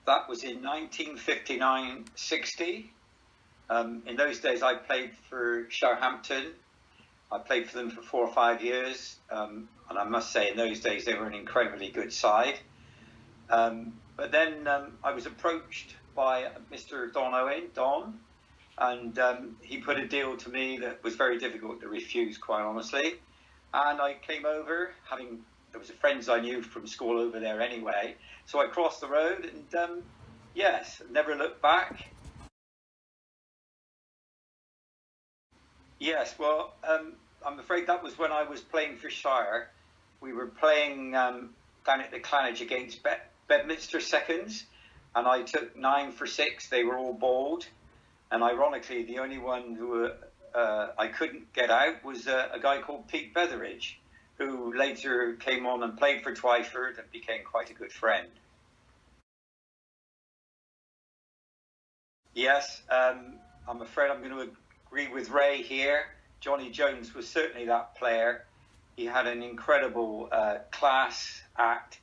That was in 1959-60. In those days, I played for Southampton. I played for them for 4 or 5 years. And I must say, in those days, they were an incredibly good side. But then I was approached by Mr. Don Owen, and he put a deal to me that was very difficult to refuse, quite honestly. And I came over, there was friends I knew from school over there anyway. So I crossed the road and yes, never looked back. Yes, well, I'm afraid that was when I was playing for Shire. We were playing down at the Clanage against Bedminster Seconds, and I took 9 for 6. They were all bowled, and ironically, the only one who I couldn't get out was a guy called Pete Betheridge, who later came on and played for Twyford and became quite a good friend. Yes, I'm afraid I'm going to agree with Ray here. Johnny Jones was certainly that player. He had an incredible class act.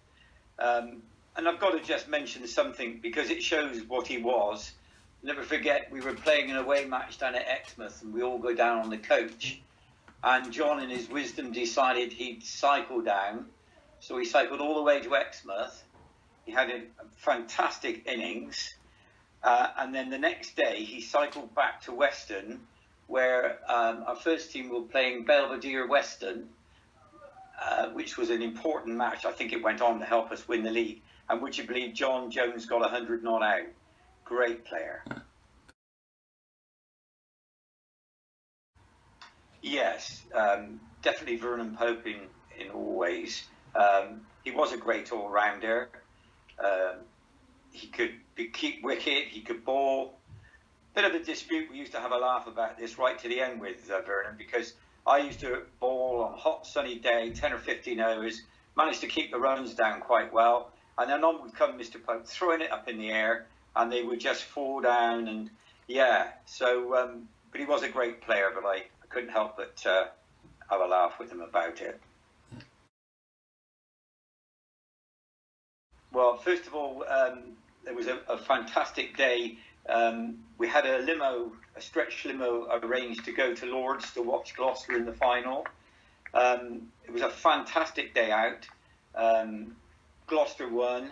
And I've got to just mention something because it shows what he was. Never forget, we were playing an away match down at Exmouth and we all go down on the coach. And John, in his wisdom, decided he'd cycle down. So he cycled all the way to Exmouth. He had a fantastic innings. And then the next day, he cycled back to Weston, where our first team were playing Belvedere Weston, which was an important match. I think it went on to help us win the league. And would you believe John Jones got 100 not out? Great player. Yes, definitely Vernon Pope in all ways. He was a great all-rounder. He could keep wicket, he could bowl. Bit of a dispute, we used to have a laugh about this right to the end with Vernon, because I used to bowl on a hot sunny day, 10 or 15 overs, managed to keep the runs down quite well, and then on would come Mr. Pope throwing it up in the air, and they would just fall down, and yeah, so, but he was a great player, but I couldn't help but have a laugh with him about it. Well, first of all, there was a fantastic day. We had a stretch limo arranged to go to Lord's to watch Gloucester in the final. It was a fantastic day out. Gloucester won.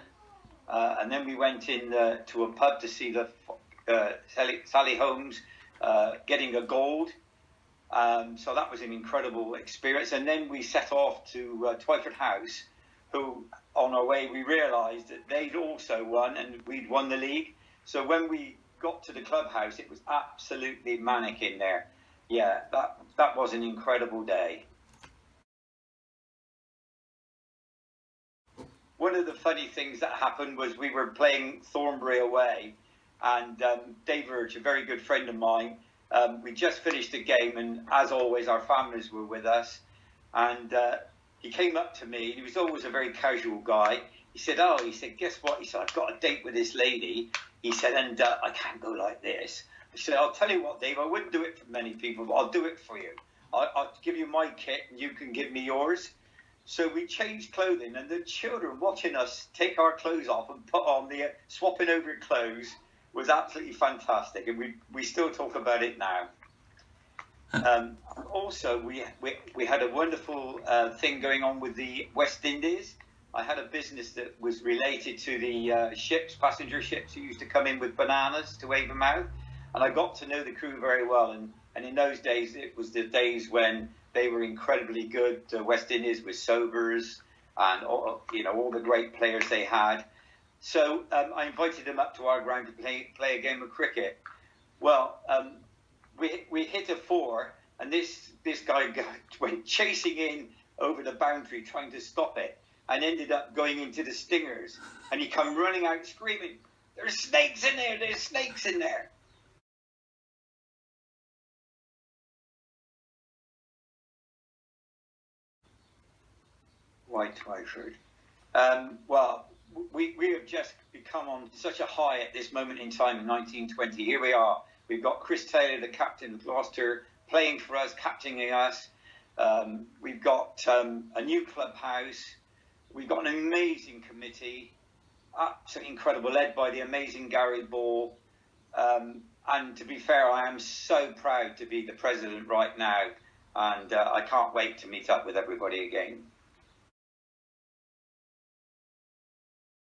And then we went in to a pub to see Sally Holmes getting a gold. So that was an incredible experience. And then we set off to Twyford House, who on our way we realised that they'd also won and we'd won the league. So when we got to the clubhouse, it was absolutely manic in there. Yeah, that was an incredible day. One of the funny things that happened was we were playing Thornbury away, and Dave Urge, a very good friend of mine, we just finished the game, and as always, our families were with us, and he came up to me. He was always a very casual guy. He said, guess what? He said, I've got a date with this lady. He said, and I can't go like this. I said, I'll tell you what, Dave, I wouldn't do it for many people, but I'll do it for you. I'll give you my kit and you can give me yours. So we changed clothing, and the children watching us take our clothes off and put on swapping over clothes was absolutely fantastic. And we still talk about it now. Also, we had a wonderful thing going on with the West Indies. I had a business that was related to the passenger ships who used to come in with bananas to Avonmouth, and I got to know the crew very well. And in those days, it was the days when they were incredibly good. West Indies with Sobers and all the great players they had. So I invited them up to our ground to play a game of cricket. Well, we hit a 4, and this guy went chasing in over the boundary trying to stop it, and ended up going into the stingers. And he come running out screaming, "There's snakes in there! There's snakes in there!" Why Twyford? Well, we have just become on such a high at this moment in time in 1920. Here we are. We've got Chris Taylor, the captain of Gloucester, playing for us, captaining us. We've got a new clubhouse. We've got an amazing committee. absolutely incredible, led by the amazing Gary Ball. And to be fair, I am so proud to be the president right now, and I can't wait to meet up with everybody again.